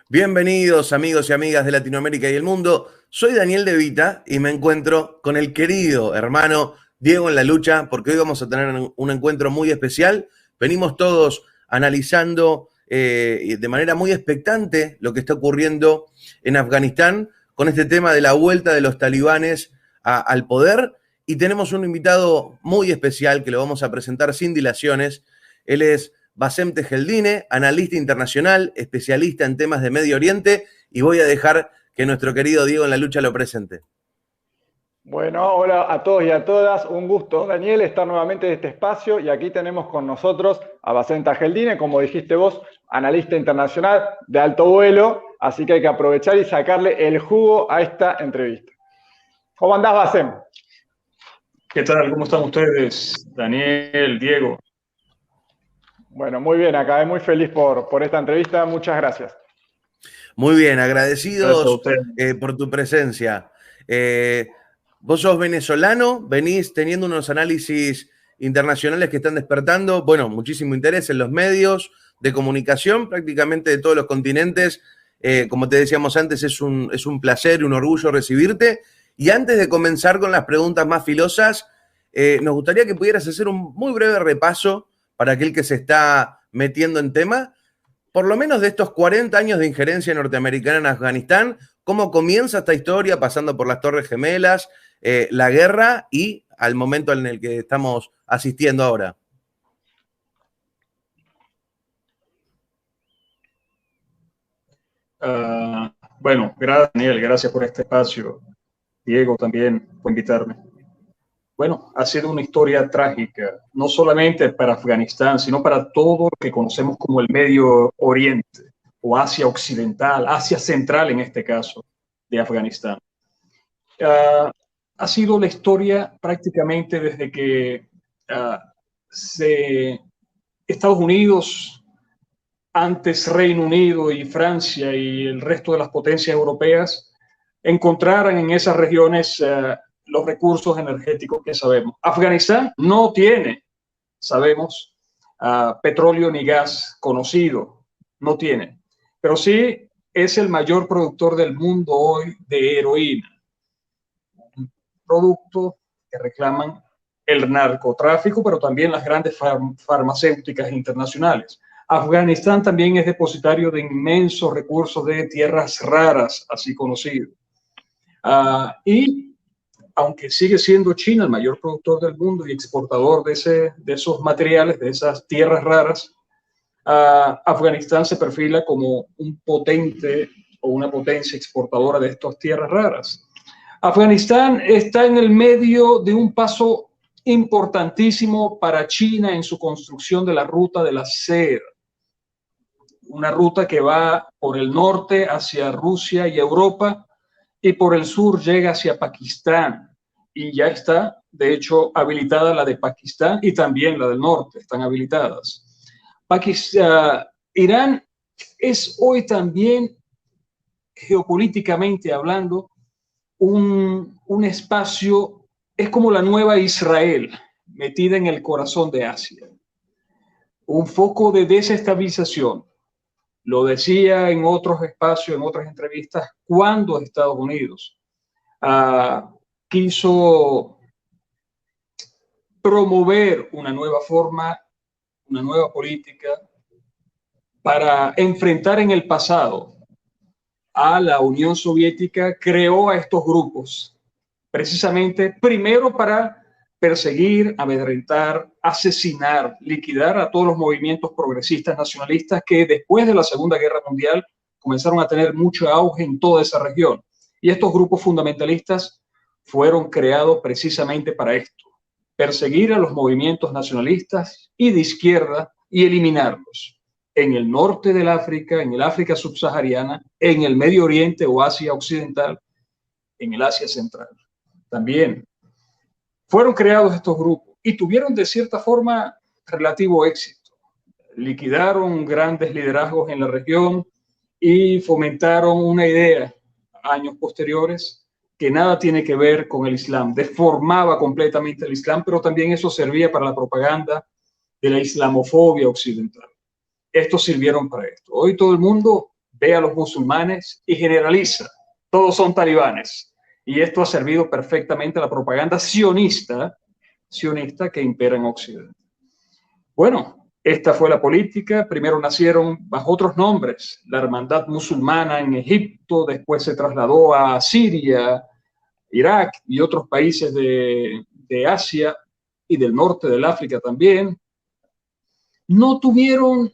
Bienvenidos amigos y amigas de Latinoamérica y el mundo. Soy Daniel De Vita y me encuentro con el querido hermano Diego en la lucha porque hoy vamos a tener un encuentro muy especial. Venimos todos analizando de manera muy expectante lo que está ocurriendo en Afganistán con este tema de la vuelta de los talibanes al poder y tenemos un invitado muy especial que lo vamos a presentar sin dilaciones. Él es Bassem Tejeldine, analista internacional, especialista en temas de Medio Oriente, y voy a dejar que nuestro querido Diego en la lucha lo presente. Bueno, hola a todos y a todas. Un gusto, Daniel, estar nuevamente en este espacio. Y aquí tenemos con nosotros a Bassem Tejeldine, como dijiste vos, analista internacional de alto vuelo. Así que hay que aprovechar y sacarle el jugo a esta entrevista. ¿Cómo andás, Bassem? ¿Qué tal? ¿Cómo están ustedes? Daniel, Diego. Bueno, muy bien, acá muy feliz por esta entrevista. Muchas gracias. Muy bien, agradecidos Gracias por tu presencia. Vos sos venezolano, venís teniendo unos análisis internacionales que están despertando, bueno, muchísimo interés en los medios de comunicación, prácticamente de todos los continentes. Como te decíamos antes, es un placer, un orgullo recibirte. Y antes de comenzar con las preguntas más filosas, nos gustaría que pudieras hacer un muy breve repaso para aquel que se está metiendo en tema, por lo menos de estos 40 años de injerencia norteamericana en Afganistán, cómo comienza esta historia pasando por las Torres Gemelas, la guerra y al momento en el que estamos asistiendo ahora. Bueno, gracias Daniel, gracias por este espacio. Diego también por invitarme. Bueno, ha sido una historia trágica, no solamente para Afganistán, sino para todo lo que conocemos como el Medio Oriente o Asia Occidental, Asia Central en este caso, de Afganistán. Ha sido la historia prácticamente desde que Estados Unidos, antes Reino Unido y Francia y el resto de las potencias europeas, encontraran en esas regiones los recursos energéticos que sabemos. Afganistán no tiene, sabemos, petróleo ni gas conocido, no tiene, pero sí es el mayor productor del mundo hoy de heroína, un producto que reclaman el narcotráfico, pero también las grandes farmacéuticas internacionales. Afganistán también es depositario de inmensos recursos de tierras raras, así conocidos. Y aunque sigue siendo China el mayor productor del mundo y exportador de esos materiales, de esas tierras raras, Afganistán se perfila como un potente o una potencia exportadora de estas tierras raras. Afganistán está en el medio de un paso importantísimo para China en su construcción de la ruta de la seda, una ruta que va por el norte hacia Rusia y Europa y por el sur llega hacia Pakistán, y ya está, de hecho, habilitada la de Pakistán y también la del norte, están habilitadas. Irán es hoy también, geopolíticamente hablando, un espacio, es como la nueva Israel, metida en el corazón de Asia. Un foco de desestabilización. Lo decía en otros espacios, en otras entrevistas, cuando Estados Unidos quiso promover una nueva forma, una nueva política para enfrentar en el pasado a la Unión Soviética, creó a estos grupos, precisamente primero para perseguir, amedrentar, asesinar, liquidar a todos los movimientos progresistas nacionalistas que después de la Segunda Guerra Mundial comenzaron a tener mucho auge en toda esa región. Y estos grupos fundamentalistas fueron creados precisamente para esto, perseguir a los movimientos nacionalistas y de izquierda y eliminarlos en el norte del África, en el África subsahariana, en el Medio Oriente o Asia Occidental, en el Asia Central. También fueron creados estos grupos y tuvieron de cierta forma relativo éxito. Liquidaron grandes liderazgos en la región y fomentaron una idea años posteriores que nada tiene que ver con el Islam. Deformaba completamente el Islam, pero también eso servía para la propaganda de la islamofobia occidental. Estos sirvieron para esto. Hoy todo el mundo ve a los musulmanes y generaliza, todos son talibanes. Y esto ha servido perfectamente a la propaganda sionista que impera en Occidente. Bueno, esta fue la política. Primero nacieron bajo otros nombres, la Hermandad Musulmana en Egipto, después se trasladó a Siria, Irak y otros países de Asia y del norte del África también. No tuvieron,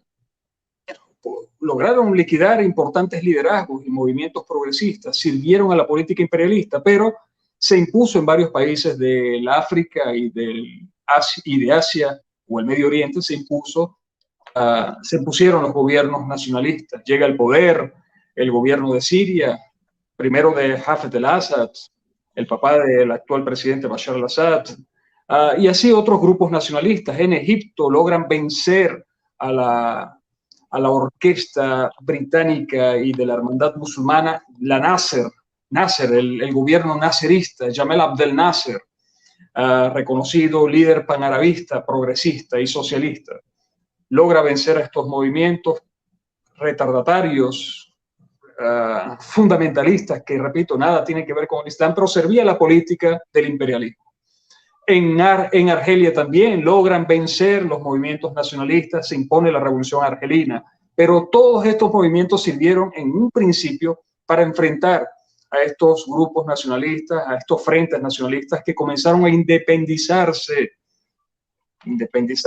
lograron liquidar importantes liderazgos y movimientos progresistas, sirvieron a la política imperialista, pero se impuso en varios países del África y de Asia o el Medio Oriente, se impusieron los gobiernos nacionalistas. Llega al poder el gobierno de Siria, primero de Hafez al-Assad, el papá del actual presidente Bashar al-Assad, y así otros grupos nacionalistas. En Egipto logran vencer a la orquesta británica y de la hermandad musulmana, la Nasser, el gobierno nasserista, Jamal Abdel Nasser, reconocido líder panarabista, progresista y socialista. Logra vencer a estos movimientos retardatarios, fundamentalistas, que, repito, nada tiene que ver con el Islam, pero servía la política del imperialismo. En Argelia también logran vencer los movimientos nacionalistas, se impone la revolución argelina, pero todos estos movimientos sirvieron en un principio para enfrentar a estos grupos nacionalistas, a estos frentes nacionalistas que comenzaron a independizar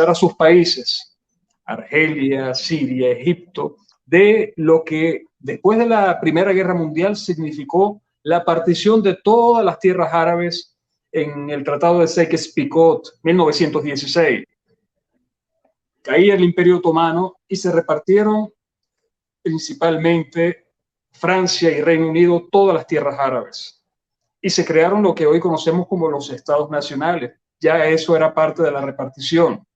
a sus países, Argelia, Siria, Egipto, de lo que después de la Primera Guerra Mundial significó la partición de todas las tierras árabes en el Tratado de Sykes-Picot, 1916. Caía el Imperio Otomano y se repartieron principalmente Francia y Reino Unido todas las tierras árabes. Y se crearon lo que hoy conocemos como los estados nacionales. Ya eso era parte de la repartición.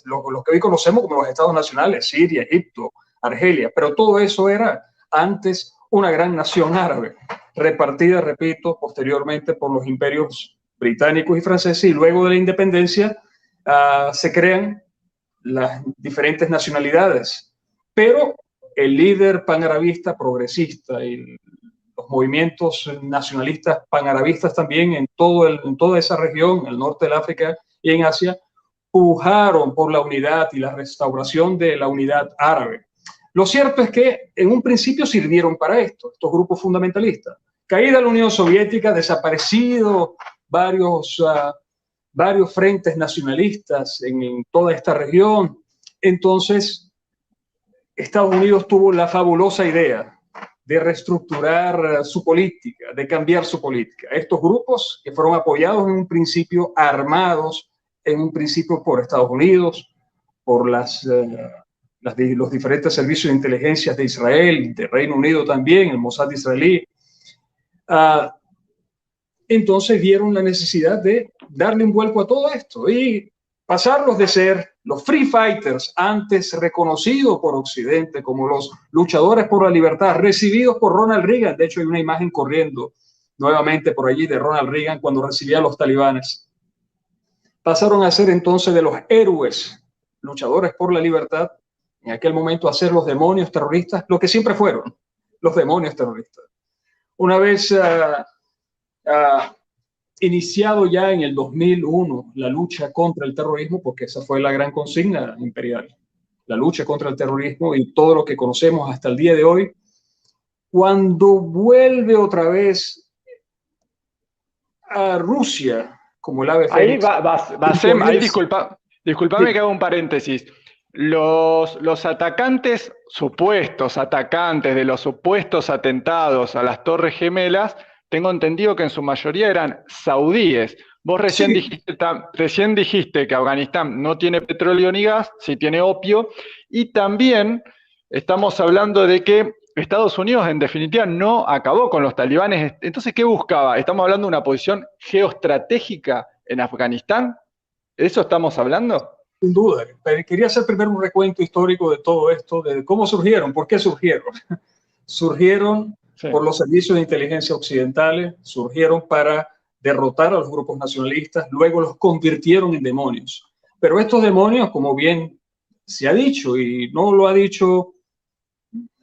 Lo que hoy conocemos como los estados nacionales, Siria, Egipto, Argelia, pero todo eso era antes una gran nación árabe, repartida, repito, posteriormente por los imperios británicos y franceses, y luego de la independencia se crean las diferentes nacionalidades. Pero el líder panarabista progresista y los movimientos nacionalistas panarabistas también en toda esa región, el norte del África y en Asia, pujaron por la unidad y la restauración de la unidad árabe. Lo cierto es que en un principio sirvieron para esto, estos grupos fundamentalistas. Caída la Unión Soviética, desaparecido varios frentes nacionalistas en toda esta región. Entonces, Estados Unidos tuvo la fabulosa idea de reestructurar su política, de cambiar su política. Estos grupos que fueron apoyados en un principio, armados en un principio por Estados Unidos, por los diferentes servicios de inteligencia de Israel, de Reino Unido también, el Mossad israelí. Entonces vieron la necesidad de darle un vuelco a todo esto y pasarlos de ser los free fighters, antes reconocidos por Occidente como los luchadores por la libertad, recibidos por Ronald Reagan. De hecho, hay una imagen corriendo nuevamente por allí de Ronald Reagan cuando recibía a los talibanes. Pasaron a ser entonces de los héroes, luchadores por la libertad, en aquel momento a ser los demonios terroristas, lo que siempre fueron, los demonios terroristas. Una vez iniciado ya en el 2001 la lucha contra el terrorismo, porque esa fue la gran consigna imperial, la lucha contra el terrorismo y todo lo que conocemos hasta el día de hoy, cuando vuelve otra vez a Rusia como el ave fénix. Ahí discúlpame que haga un paréntesis. Los atacantes, supuestos atacantes de los supuestos atentados a las Torres Gemelas, tengo entendido que en su mayoría eran saudíes. Vos recién dijiste que Afganistán no tiene petróleo ni gas, sí tiene opio, y también estamos hablando de que Estados Unidos en definitiva no acabó con los talibanes. Entonces, ¿qué buscaba? ¿Estamos hablando de una posición geoestratégica en Afganistán? ¿De eso estamos hablando? Sin duda. Quería hacer primero un recuento histórico de todo esto, de cómo surgieron, por qué surgieron. Surgieron por los servicios de inteligencia occidentales, surgieron para derrotar a los grupos nacionalistas, luego los convirtieron en demonios. Pero estos demonios, como bien se ha dicho, y no lo ha dicho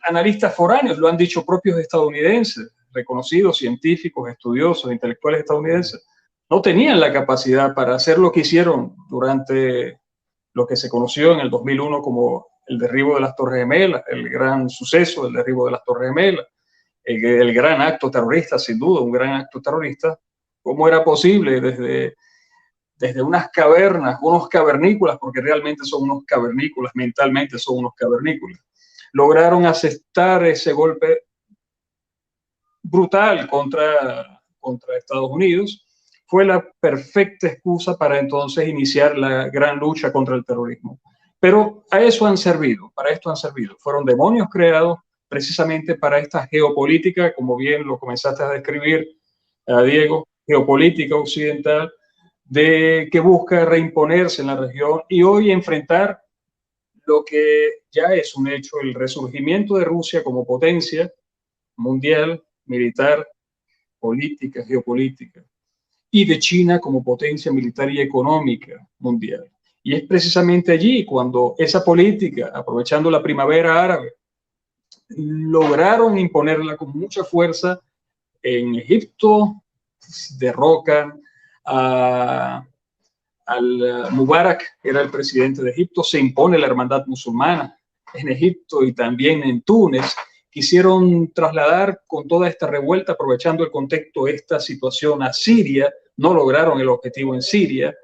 analistas foráneos, lo han dicho propios estadounidenses, reconocidos científicos, estudiosos, intelectuales estadounidenses, no tenían la capacidad para hacer lo que hicieron durante lo que se conoció en el 2001 como el derribo de las Torres Gemelas, el gran suceso del derribo de las Torres Gemelas, el gran acto terrorista, sin duda, un gran acto terrorista. ¿Cómo era posible desde unas cavernas, unos cavernícolas, porque realmente son unos cavernícolas, mentalmente son unos cavernícolas, lograron asestar ese golpe brutal contra Estados Unidos? Fue la perfecta excusa para entonces iniciar la gran lucha contra el terrorismo. Pero a eso han servido, para esto han servido. Fueron demonios creados precisamente para esta geopolítica, como bien lo comenzaste a describir, Diego, geopolítica occidental, que busca reimponerse en la región y hoy enfrentar lo que ya es un hecho, el resurgimiento de Rusia como potencia mundial, militar, política, geopolítica, y de China como potencia militar y económica mundial. Y es precisamente allí cuando esa política, aprovechando la primavera árabe, lograron imponerla con mucha fuerza en Egipto, derrocan al Mubarak, era el presidente de Egipto, se impone la hermandad musulmana en Egipto y también en Túnez. Quisieron trasladar con toda esta revuelta, aprovechando el contexto, esta situación a Siria. No lograron el objetivo en Siria.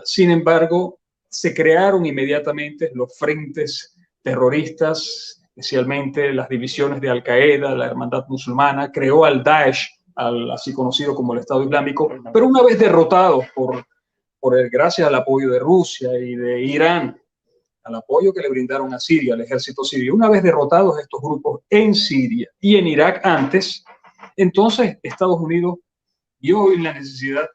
Sin embargo, se crearon inmediatamente los frentes terroristas, especialmente las divisiones de Al-Qaeda, la hermandad musulmana, creó al Daesh, así conocido como el Estado Islámico, pero una vez derrotados gracias al apoyo de Rusia y de Irán, al apoyo que le brindaron a Siria, al ejército sirio, una vez derrotados estos grupos en Siria y en Irak antes, entonces Estados Unidos vio hoy la necesidad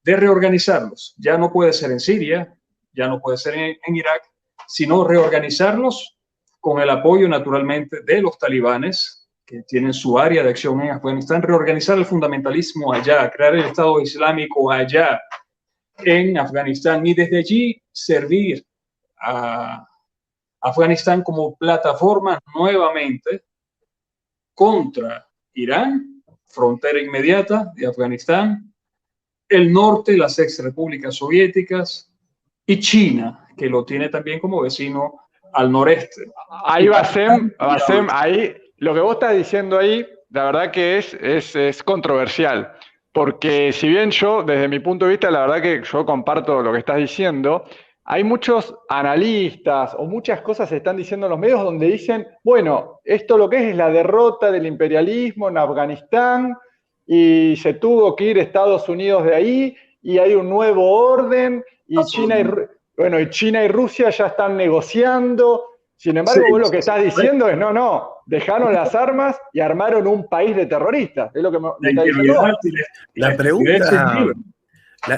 de reorganizarlos. Ya no puede ser en Siria, ya no puede ser en Irak, sino reorganizarlos con el apoyo naturalmente de los talibanes, que tienen su área de acción en Afganistán, reorganizar el fundamentalismo allá, crear el Estado Islámico allá en Afganistán y desde allí servir a Afganistán como plataforma nuevamente contra Irán, frontera inmediata de Afganistán, el norte, las ex repúblicas soviéticas y China, que lo tiene también como vecino al noreste. Ahí Bassem, ahí lo que vos estás diciendo ahí, la verdad que es controversial, porque si bien yo, desde mi punto de vista, la verdad que yo comparto lo que estás diciendo, hay muchos analistas o muchas cosas se están diciendo en los medios donde dicen, bueno, esto lo que es la derrota del imperialismo en Afganistán y se tuvo que ir Estados Unidos de ahí y hay un nuevo orden y China y Rusia ya están negociando. Sin embargo, vos lo que estás diciendo es, no, dejaron las armas y armaron un país de terroristas. Es lo que me está diciendo.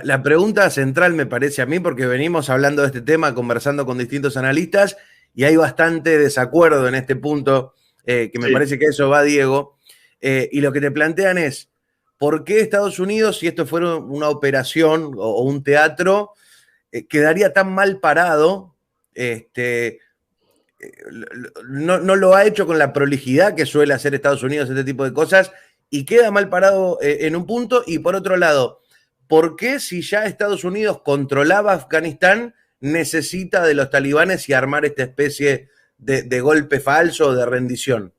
La pregunta central me parece a mí, porque venimos hablando de este tema, conversando con distintos analistas, y hay bastante desacuerdo en este punto, que me parece que eso va, Diego. Y lo que te plantean es, ¿por qué Estados Unidos, si esto fuera una operación o un teatro, quedaría tan mal parado? No lo ha hecho con la prolijidad que suele hacer Estados Unidos este tipo de cosas, y queda mal parado en un punto. Y por otro lado, ¿por qué si ya Estados Unidos controlaba Afganistán necesita de los talibanes y armar esta especie de golpe falso o de rendición?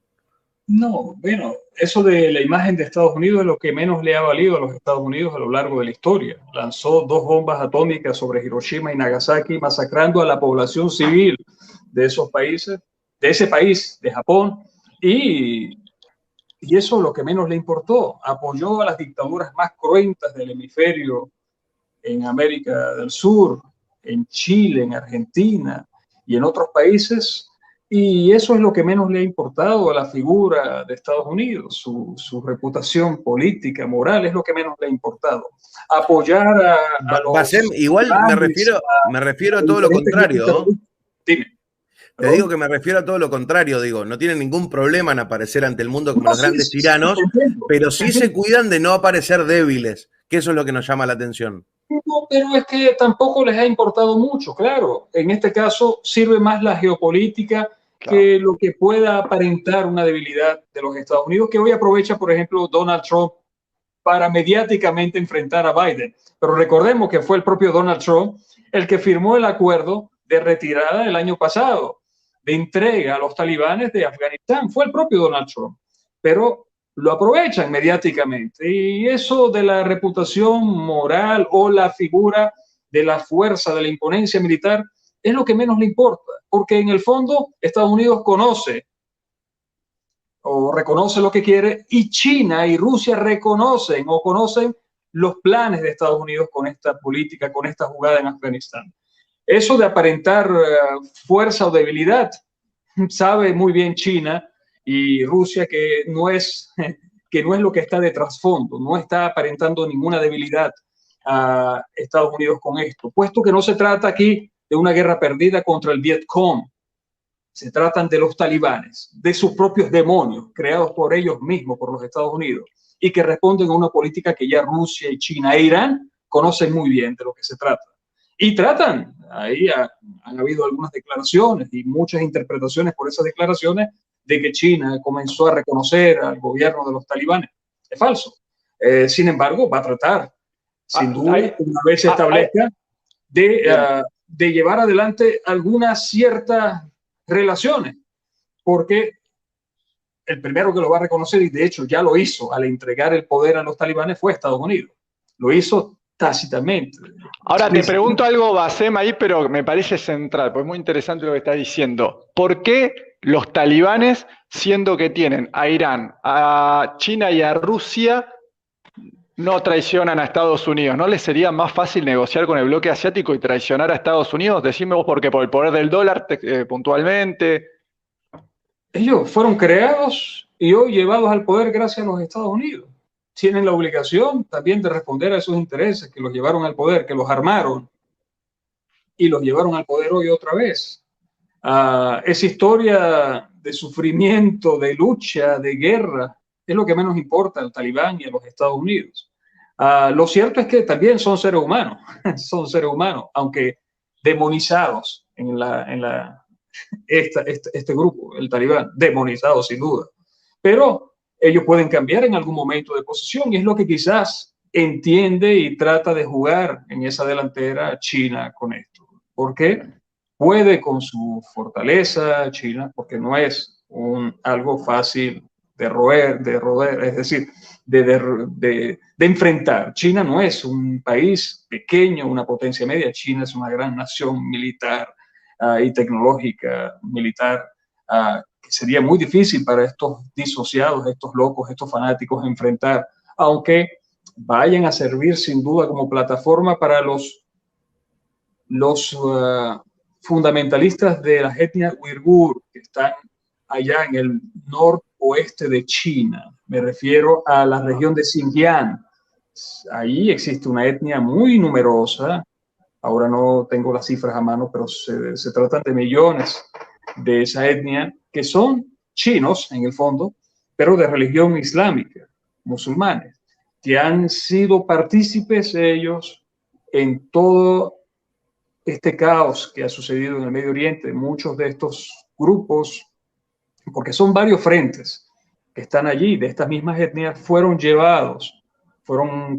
No, bueno, eso de la imagen de Estados Unidos es lo que menos le ha valido a los Estados Unidos a lo largo de la historia. Lanzó 2 bombas atómicas sobre Hiroshima y Nagasaki, masacrando a la población civil de esos países, de ese país, de Japón, y eso es lo que menos le importó. Apoyó a las dictaduras más cruentas del hemisferio en América del Sur, en Chile, en Argentina y en otros países, y eso es lo que menos le ha importado a la figura de Estados Unidos. Su reputación política, moral, es lo que menos le ha importado. Apoyar a los... Bassem, igual me refiero a todo lo contrario. Dime. Te digo que me refiero a todo lo contrario, digo, no tienen ningún problema en aparecer ante el mundo como los grandes tiranos, pero sí se cuidan de no aparecer débiles, que eso es lo que nos llama la atención. No, pero es que tampoco les ha importado mucho, claro. En este caso sirve más la geopolítica que lo que pueda aparentar una debilidad de los Estados Unidos, que hoy aprovecha, por ejemplo, Donald Trump para mediáticamente enfrentar a Biden. Pero recordemos que fue el propio Donald Trump el que firmó el acuerdo de retirada el año pasado, de entrega a los talibanes de Afganistán. Fue el propio Donald Trump. Pero lo aprovechan mediáticamente. Y eso de la reputación moral o la figura de la fuerza, de la imponencia militar, es lo que menos le importa. Porque en el fondo Estados Unidos conoce o reconoce lo que quiere, y China y Rusia reconocen o conocen los planes de Estados Unidos con esta política, con esta jugada en Afganistán. Eso de aparentar fuerza o debilidad, sabe muy bien China y Rusia que no es lo que está de trasfondo, no está aparentando ninguna debilidad a Estados Unidos con esto, puesto que no se trata aquí de una guerra perdida contra el Vietcong. Se tratan de los talibanes, de sus propios demonios, creados por ellos mismos, por los Estados Unidos, y que responden a una política que ya Rusia y China e Irán conocen muy bien de lo que se trata. Y tratan, ahí han habido algunas declaraciones y muchas interpretaciones por esas declaraciones de que China comenzó a reconocer al gobierno de los talibanes. Es falso. Sin embargo, va a tratar, sin duda, una vez se establezca, de llevar adelante algunas ciertas relaciones, porque el primero que lo va a reconocer, y de hecho ya lo hizo al entregar el poder a los talibanes, fue Estados Unidos. Lo hizo tácitamente. Ahora te pregunto algo, Bassem, ahí, pero me parece central, porque es muy interesante lo que estás diciendo. ¿Por qué los talibanes, siendo que tienen a Irán, a China y a Rusia, no traicionan a Estados Unidos? ¿No les sería más fácil negociar con el bloque asiático y traicionar a Estados Unidos? Decime vos por qué, por el poder del dólar puntualmente. Ellos fueron creados y hoy llevados al poder gracias a los Estados Unidos. Tienen la obligación también de responder a esos intereses que los llevaron al poder, que los armaron y los llevaron al poder hoy otra vez. Esa historia de sufrimiento, de lucha, de guerra, es lo que menos importa al talibán y a los Estados Unidos. Lo cierto es que también son seres humanos, aunque demonizados en este grupo, el talibán, demonizados sin duda. Pero ellos pueden cambiar en algún momento de posición, y es lo que quizás entiende y trata de jugar en esa delantera China con esto. Porque puede, con su fortaleza China, porque no es algo fácil de roer, es decir, de enfrentar. China no es un país pequeño, una potencia media. China es una gran nación militar y tecnológica militar, que sería muy difícil para estos disociados, estos locos, estos fanáticos enfrentar, aunque vayan a servir sin duda como plataforma para los fundamentalistas de las etnias uigur que están allá en el noroeste de China. Me refiero a la región de Xinjiang. Ahí existe una etnia muy numerosa. Ahora no tengo las cifras a mano, pero se tratan de millones de esa etnia, que son chinos en el fondo, pero de religión islámica, musulmanes, que han sido partícipes ellos en todo este caos que ha sucedido en el Medio Oriente. Muchos de estos grupos, porque son varios frentes que están allí, de estas mismas etnias, fueron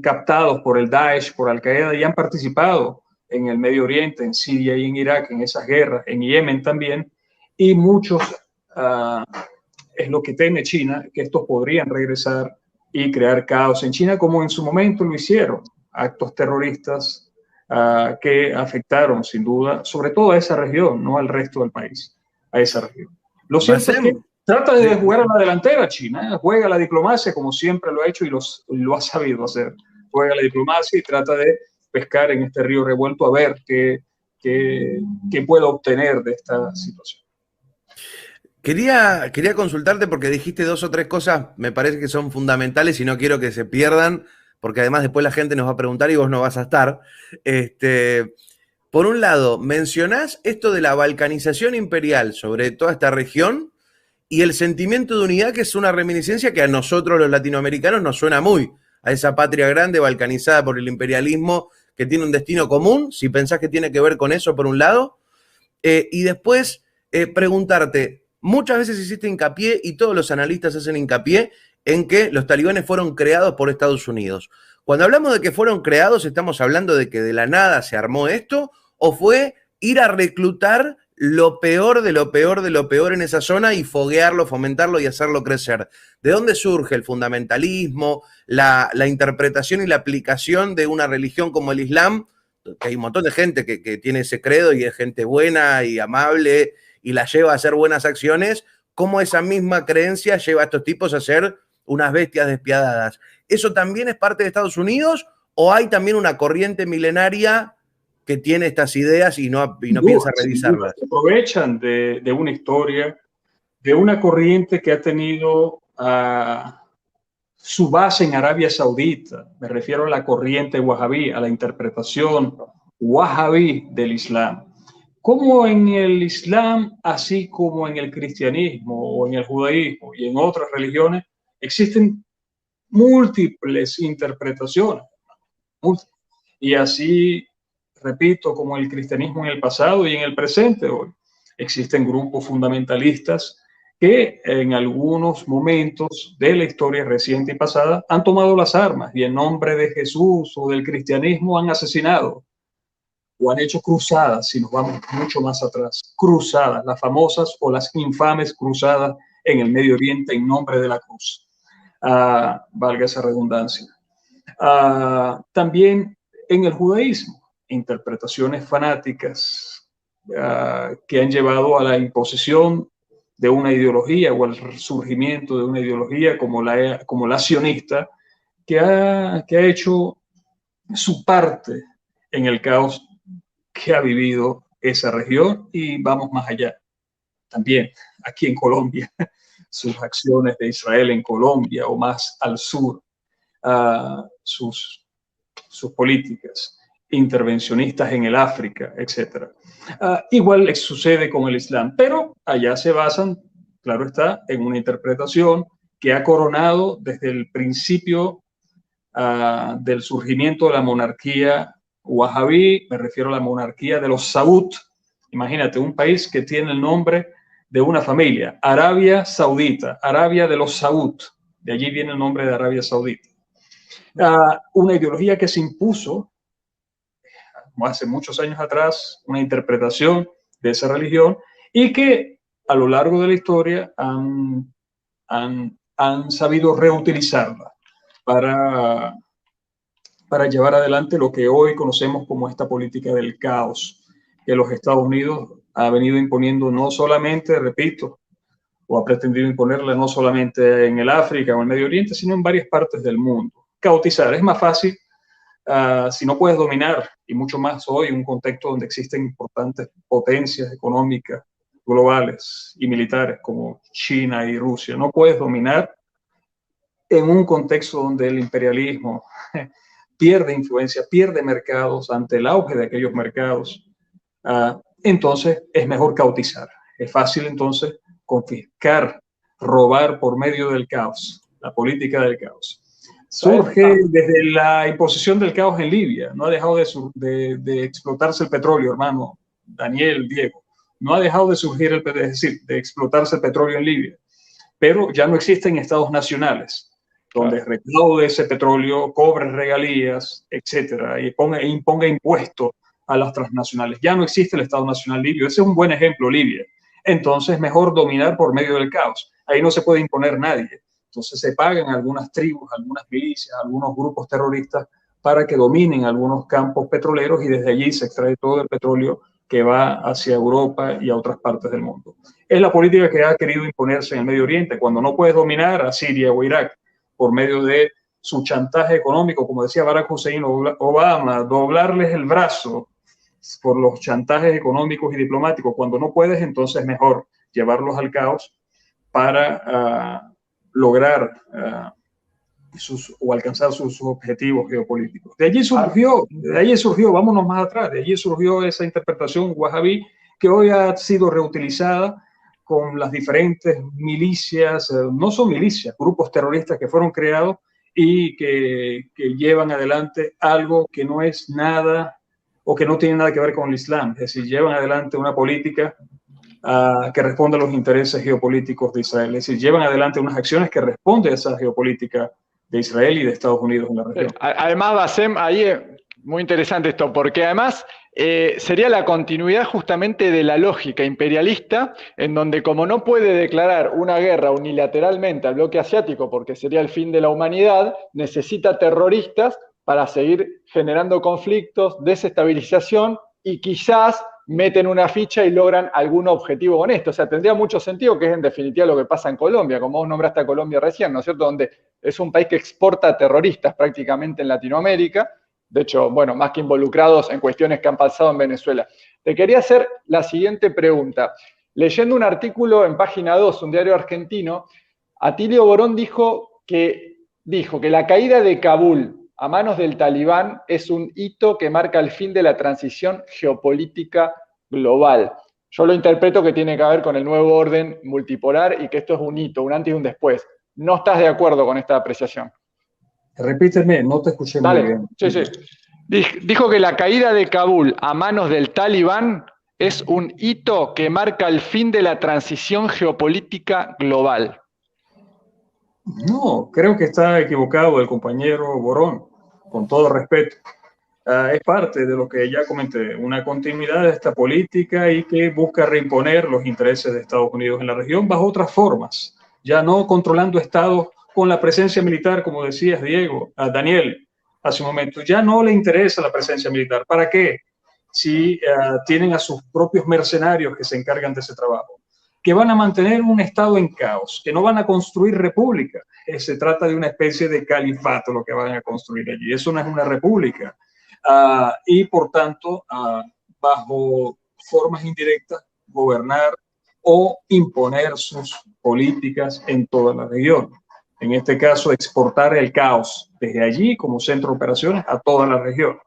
captados por el Daesh, por Al-Qaeda, y han participado en el Medio Oriente, en Siria y en Irak, en esas guerras, en Yemen también, y muchos, es lo que teme China, que estos podrían regresar y crear caos en China, como en su momento lo hicieron, actos terroristas que afectaron sin duda, sobre todo a esa región, no al resto del país, a esa región. Lo cierto es que trata de jugar a la delantera China, juega la diplomacia como siempre lo ha hecho y lo ha sabido hacer, juega la diplomacia y trata de pescar en este río revuelto a ver qué puede obtener de esta situación. Quería consultarte porque dijiste 2 o 3 cosas, me parece que son fundamentales y no quiero que se pierdan, porque además después la gente nos va a preguntar y vos no vas a estar. Por un lado, mencionás esto de la balcanización imperial sobre toda esta región y el sentimiento de unidad, que es una reminiscencia que a nosotros los latinoamericanos nos suena muy a esa patria grande balcanizada por el imperialismo, que tiene un destino común, si pensás que tiene que ver con eso por un lado. Y después preguntarte, muchas veces hiciste hincapié, y todos los analistas hacen hincapié, en que los talibanes fueron creados por Estados Unidos. Cuando hablamos de que fueron creados, ¿estamos hablando de que de la nada se armó esto? ¿O fue ir a reclutar lo peor de lo peor de lo peor en esa zona y foguearlo, fomentarlo y hacerlo crecer? ¿De dónde surge el fundamentalismo, la interpretación y la aplicación de una religión como el Islam? Que hay un montón de gente que tiene ese credo y es gente buena y amable y la lleva a hacer buenas acciones. ¿Cómo esa misma creencia lleva a estos tipos a ser unas bestias despiadadas? ¿Eso también es parte de Estados Unidos o hay también una corriente milenaria que tiene estas ideas y no piensa revisarlas? Se aprovechan de una historia, de una corriente que ha tenido su base en Arabia Saudita. Me refiero a la corriente wahabí, a la interpretación wahabí del Islam. Como en el Islam, así como en el cristianismo o en el judaísmo y en otras religiones, existen múltiples interpretaciones. Y así, repito, como el cristianismo en el pasado y en el presente hoy, existen grupos fundamentalistas que en algunos momentos de la historia reciente y pasada han tomado las armas y en nombre de Jesús o del cristianismo han asesinado o han hecho cruzadas, si nos vamos mucho más atrás, cruzadas, las famosas o las infames cruzadas en el Medio Oriente en nombre de la cruz. Valga esa redundancia. También en el judaísmo, interpretaciones fanáticas que han llevado a la imposición de una ideología o al surgimiento de una ideología como la sionista, que ha hecho su parte en el caos que ha vivido esa región. Y vamos más allá. También aquí en Colombia, sus acciones de Israel en Colombia o más al sur, sus políticas intervencionistas en el África, etc. Igual sucede con el Islam, pero allá se basan, claro está, en una interpretación que ha coronado desde el principio del surgimiento de la monarquía wahabí. Me refiero a la monarquía de los Saud. Imagínate, un país que tiene el nombre de una familia, Arabia Saudita, Arabia de los Saud, de allí viene el nombre de Arabia Saudita. Una ideología que se impuso hace muchos años atrás, una interpretación de esa religión, y que a lo largo de la historia han sabido reutilizarla para llevar adelante lo que hoy conocemos como esta política del caos que los Estados Unidos ha venido imponiendo, no solamente, repito, o ha pretendido imponerla no solamente en el África o en el Medio Oriente, sino en varias partes del mundo. Cautizar es más fácil si no puedes dominar, y mucho más hoy en un contexto donde existen importantes potencias económicas globales y militares como China y Rusia. No puedes dominar en un contexto donde el imperialismo pierde influencia, pierde mercados ante el auge de aquellos mercados. Entonces es mejor cautizar. Es fácil entonces confiscar, robar por medio del caos, la política del caos. Surge desde la imposición del caos en Libia. No ha dejado de explotarse el petróleo, hermano Daniel, Diego. No ha dejado de surgir, es decir, de explotarse el petróleo en Libia. Pero ya no existen estados nacionales donde recaude ese petróleo, cobre regalías, etcétera, y imponga impuestos a las transnacionales. Ya no existe el Estado Nacional libio. Ese es un buen ejemplo, Libia. Entonces, mejor dominar por medio del caos. Ahí no se puede imponer nadie. Entonces, se pagan algunas tribus, algunas milicias, algunos grupos terroristas para que dominen algunos campos petroleros y desde allí se extrae todo el petróleo que va hacia Europa y a otras partes del mundo. Es la política que ha querido imponerse en el Medio Oriente. Cuando no puedes dominar a Siria o Irak por medio de su chantaje económico, como decía Barack Hussein Obama, doblarles el brazo por los chantajes económicos y diplomáticos. Cuando no puedes, entonces mejor llevarlos al caos para lograr o alcanzar sus objetivos geopolíticos. De allí surgió, vámonos más atrás, de allí surgió esa interpretación wahabí que hoy ha sido reutilizada con las diferentes milicias, no son milicias, grupos terroristas que fueron creados y que llevan adelante algo que no es nada o que no tiene nada que ver con el Islam. Es decir, llevan adelante una política que responde a los intereses geopolíticos de Israel. Es decir, llevan adelante unas acciones que responden a esa geopolítica de Israel y de Estados Unidos en la región. Además, Bassem, ahí es muy interesante esto, porque además sería la continuidad justamente de la lógica imperialista, en donde como no puede declarar una guerra unilateralmente al bloque asiático, porque sería el fin de la humanidad, necesita terroristas para seguir generando conflictos, desestabilización, y quizás meten una ficha y logran algún objetivo con esto. O sea, tendría mucho sentido, que es en definitiva lo que pasa en Colombia, como vos nombraste a Colombia recién, ¿no es cierto?, donde es un país que exporta terroristas prácticamente en Latinoamérica. De hecho, bueno, más que involucrados en cuestiones que han pasado en Venezuela. Te quería hacer la siguiente pregunta. Leyendo un artículo en Página 2, un diario argentino, Atilio Borón dijo que la caída de Kabul a manos del Talibán es un hito que marca el fin de la transición geopolítica global. Yo lo interpreto que tiene que ver con el nuevo orden multipolar y que esto es un hito, un antes y un después. ¿No estás de acuerdo con esta apreciación? Repíteme, no te escuché muy bien. Sí. Dijo que la caída de Kabul a manos del Talibán es un hito que marca el fin de la transición geopolítica global. No, creo que está equivocado el compañero Borón, con todo respeto. Es parte de lo que ya comenté, una continuidad de esta política y que busca reimponer los intereses de Estados Unidos en la región bajo otras formas, ya no controlando estados con la presencia militar, como decías, Diego, a Daniel, hace un momento. Ya no le interesa la presencia militar. ¿Para qué? Si tienen a sus propios mercenarios que se encargan de ese trabajo, que van a mantener un estado en caos, que no van a construir república. Se trata de una especie de califato lo que van a construir allí. Eso no es una república. Y por tanto, bajo formas indirectas, gobernar o imponer sus políticas en toda la región. En este caso, exportar el caos desde allí como centro de operaciones a toda la región.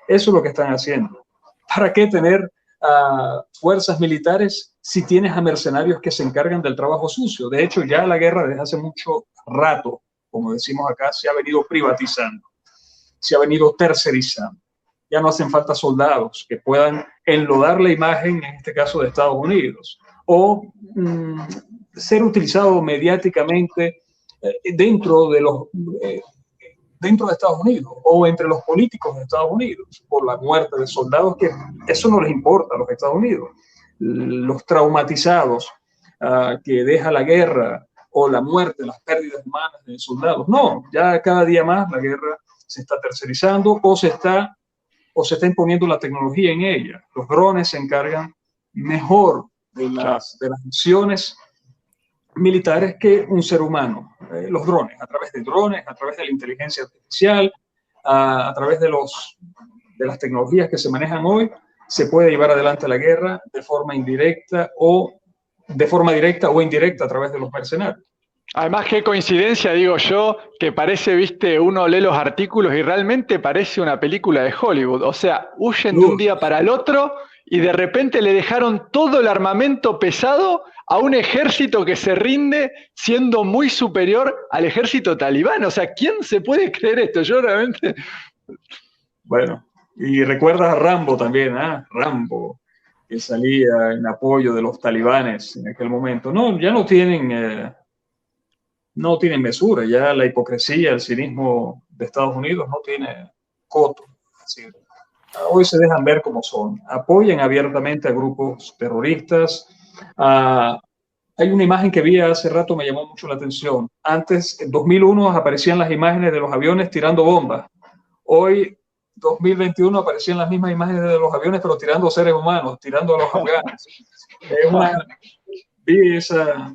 Eso es lo que están haciendo. ¿Para qué tener fuerzas militares si tienes a mercenarios que se encargan del trabajo sucio? De hecho, ya la guerra desde hace mucho rato, como decimos acá, se ha venido privatizando, se ha venido tercerizando. Ya no hacen falta soldados que puedan enlodar la imagen, en este caso de Estados Unidos, o ser utilizado mediáticamente dentro de Estados Unidos o entre los políticos de Estados Unidos por la muerte de soldados, que eso no les importa a los Estados Unidos. Los traumatizados que deja la guerra o la muerte, las pérdidas humanas de soldados. No, ya cada día más la guerra se está tercerizando o se está imponiendo la tecnología en ella. Los drones se encargan mejor de las misiones militares que un ser humano. Los drones, a través de la inteligencia artificial, a través de las tecnologías que se manejan hoy, se puede llevar adelante la guerra de forma directa o indirecta a través de los mercenarios. Además, qué coincidencia, digo yo, que parece, viste, uno lee los artículos y realmente parece una película de Hollywood. O sea, huyen de un día para el otro y de repente le dejaron todo el armamento pesado a un ejército que se rinde siendo muy superior al ejército talibán. O sea, ¿quién se puede creer esto? Yo realmente... Bueno, y recuerdas a Rambo también, ¿eh? Rambo, que salía en apoyo de los talibanes en aquel momento. No, ya no tienen mesura, ya la hipocresía, el cinismo de Estados Unidos no tiene coto. Es decir, hoy se dejan ver como son, apoyan abiertamente a grupos terroristas. Hay una imagen que vi hace rato, me llamó mucho la atención. Antes, en 2001, aparecían las imágenes de los aviones tirando bombas. Hoy, 2021, aparecían las mismas imágenes de los aviones, pero tirando seres humanos, tirando a los afganos. Vi esa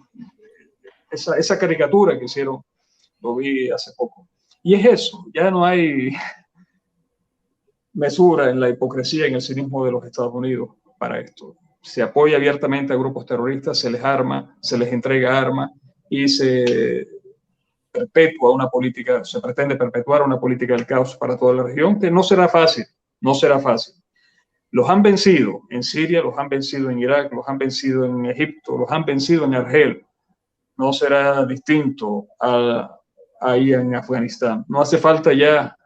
caricatura que hicieron, lo vi hace poco. Y es eso, ya no hay mesura en la hipocresía, en el cinismo de los Estados Unidos para esto. Se apoya abiertamente a grupos terroristas, se les arma, se les entrega armas y se pretende perpetuar una política del caos para toda la región, que no será fácil, no será fácil. Los han vencido en Siria, los han vencido en Irak, los han vencido en Egipto, los han vencido en Argel. No será distinto ahí en Afganistán. No hace falta ya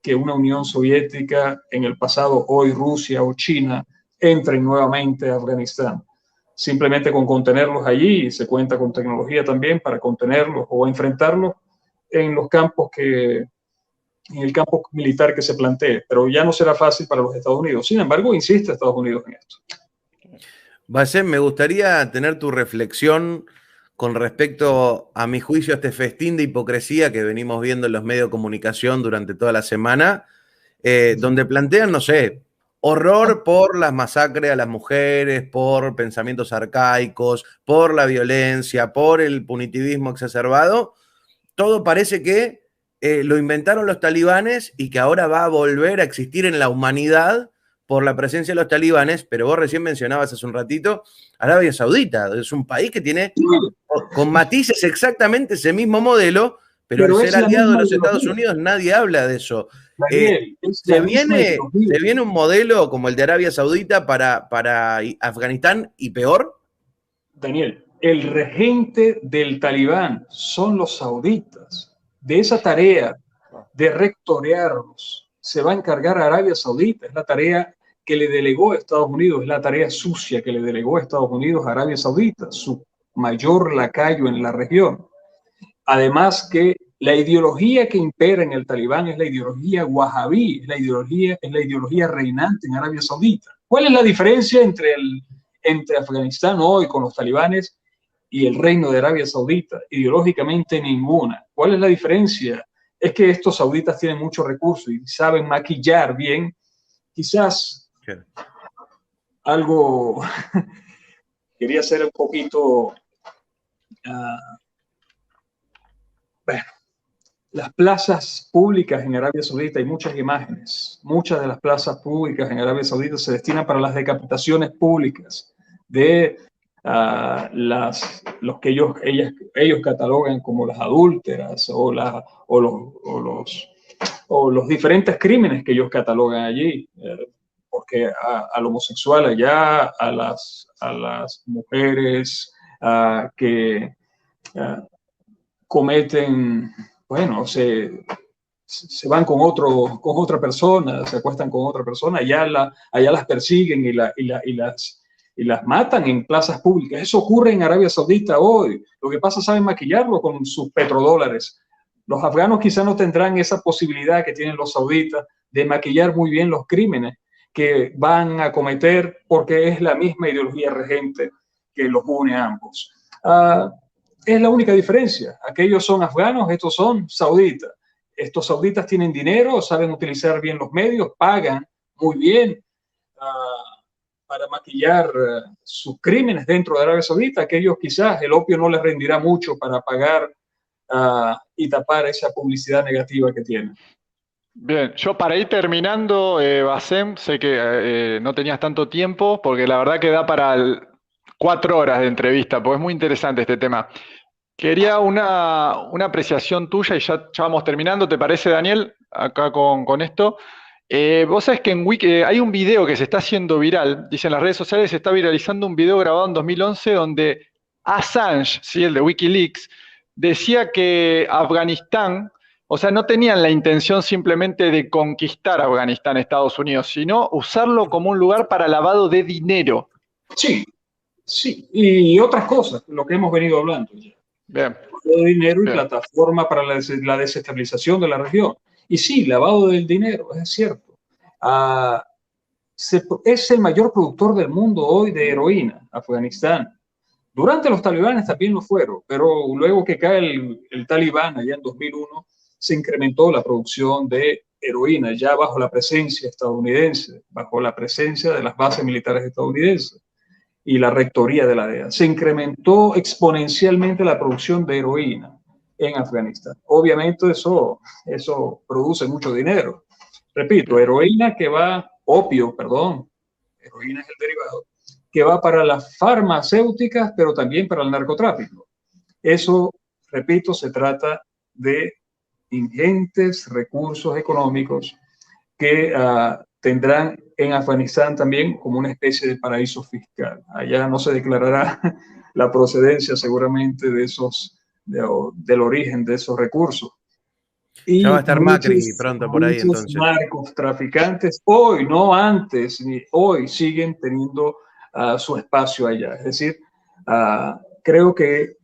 que una Unión Soviética en el pasado, hoy Rusia o China, entren nuevamente a Afganistán. simplemente con contenerlos allí. Se cuenta con tecnología también para contenerlos o enfrentarlos en los campos en el campo militar que se plantee, pero ya no será fácil para los Estados Unidos. Sin embargo, insiste Estados Unidos en esto. Bassem, me gustaría tener tu reflexión con respecto, a mi juicio, a este festín de hipocresía que venimos viendo en los medios de comunicación durante toda la semana, donde plantean, no sé, horror por las masacres a las mujeres, por pensamientos arcaicos, por la violencia, por el punitivismo exacerbado. Todo parece que lo inventaron los talibanes y que ahora va a volver a existir en la humanidad por la presencia de los talibanes, pero vos recién mencionabas hace un ratito Arabia Saudita, es un país que tiene con matices exactamente ese mismo modelo, pero al ser aliado de los Estados Unidos nadie habla de eso. Daniel, ¿Se viene un modelo como el de Arabia Saudita para Afganistán y peor? Daniel, el regente del Talibán son los sauditas. De esa tarea de rectorearlos se va a encargar Arabia Saudita. Es la tarea que le delegó a Estados Unidos, es la tarea sucia que le delegó a Estados Unidos a Arabia Saudita, su mayor lacayo en la región. Además que la ideología que impera en el Talibán es la ideología wahabí, es la ideología reinante en Arabia Saudita. ¿Cuál es la diferencia entre Afganistán hoy con los talibanes y el reino de Arabia Saudita? Ideológicamente ninguna. ¿Cuál es la diferencia? Es que estos sauditas tienen muchos recursos y saben maquillar bien, quizás algo, quería ser un poquito, bueno, las plazas públicas en Arabia Saudita, hay muchas imágenes, muchas de las plazas públicas en Arabia Saudita se destinan para las decapitaciones públicas de los que ellos catalogan como las adúlteras o los diferentes crímenes que ellos catalogan allí, porque al homosexual allá, a las mujeres que cometen, bueno, se van con otra persona, se acuestan con otra persona, allá las persiguen y las matan en plazas públicas. Eso ocurre en Arabia Saudita hoy. Lo que pasa, saben maquillarlo con sus petrodólares. Los afganos quizá no tendrán esa posibilidad que tienen los sauditas de maquillar muy bien los crímenes que van a cometer, porque es la misma ideología regente que los une a ambos. Es la única diferencia. Aquellos son afganos, estos son sauditas. Estos sauditas tienen dinero, saben utilizar bien los medios, pagan muy bien para maquillar sus crímenes dentro de Arabia Saudita. Aquellos quizás el opio no les rendirá mucho para pagar y tapar esa publicidad negativa que tienen. Bien, yo para ir terminando, Bassem, sé que no tenías tanto tiempo, porque la verdad que da para 4 horas de entrevista, porque es muy interesante este tema. Quería una apreciación tuya y ya vamos terminando, ¿te parece, Daniel? Acá con esto. Vos sabés que en Wiki hay un video que se está haciendo viral, dicen las redes sociales, se está viralizando un video grabado en 2011 donde Assange, ¿sí? El de Wikileaks, decía que Afganistán, o sea, no tenían la intención simplemente de conquistar Afganistán, Estados Unidos, sino usarlo como un lugar para lavado de dinero. Sí, y otras cosas, lo que hemos venido hablando ya. Bien. Lavado de dinero y plataforma para la desestabilización de la región. Y sí, lavado del dinero, es cierto. Es el mayor productor del mundo hoy de heroína, Afganistán. Durante los talibanes también lo fueron, pero luego que cae el talibán allá en 2001, se incrementó la producción de heroína, ya bajo la presencia estadounidense, bajo la presencia de las bases militares estadounidenses y la rectoría de la DEA. Se incrementó exponencialmente la producción de heroína en Afganistán. Obviamente eso produce mucho dinero. Repito, heroína heroína es el derivado, que va para las farmacéuticas, pero también para el narcotráfico. Eso, repito, se trata de ingentes recursos económicos que tendrán en Afganistán también como una especie de paraíso fiscal. Allá no se declarará la procedencia seguramente del origen de esos recursos. Y ya va a estar Macri pronto por ahí entonces. Narcotraficantes hoy, no antes, ni hoy, siguen teniendo su espacio allá. Es decir, creo que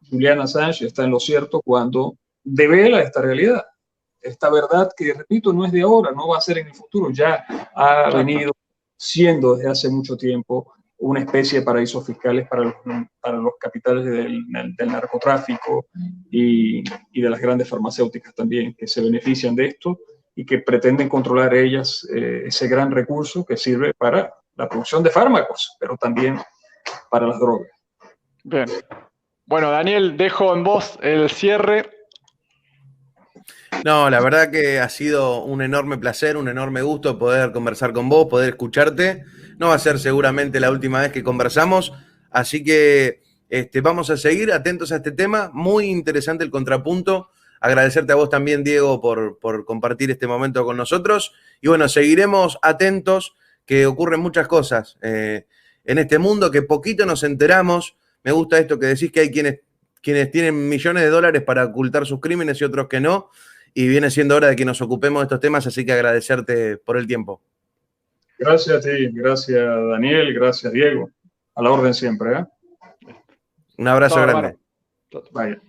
Julian Assange está en lo cierto cuando devela esta realidad, esta verdad que, repito, no es de ahora, no va a ser en el futuro, ya ha venido siendo desde hace mucho tiempo una especie de paraísos fiscales para los capitales del narcotráfico y de las grandes farmacéuticas también, que se benefician de esto y que pretenden controlar ellas ese gran recurso que sirve para la producción de fármacos, pero también para las drogas. Bien. Bueno, Daniel, dejo en vos el cierre. No, la verdad que ha sido un enorme placer, un enorme gusto poder conversar con vos, poder escucharte. No va a ser seguramente la última vez que conversamos, así que vamos a seguir atentos a este tema. Muy interesante el contrapunto. Agradecerte a vos también, Diego, por compartir este momento con nosotros. Y bueno, seguiremos atentos, que ocurren muchas cosas en este mundo, que poquito nos enteramos. Me gusta esto que decís, que hay quienes tienen millones de dólares para ocultar sus crímenes y otros que no. Y viene siendo hora de que nos ocupemos de estos temas, así que agradecerte por el tiempo. Gracias a ti, gracias Daniel, gracias Diego. A la orden siempre, ¿eh? Un abrazo grande. Vaya.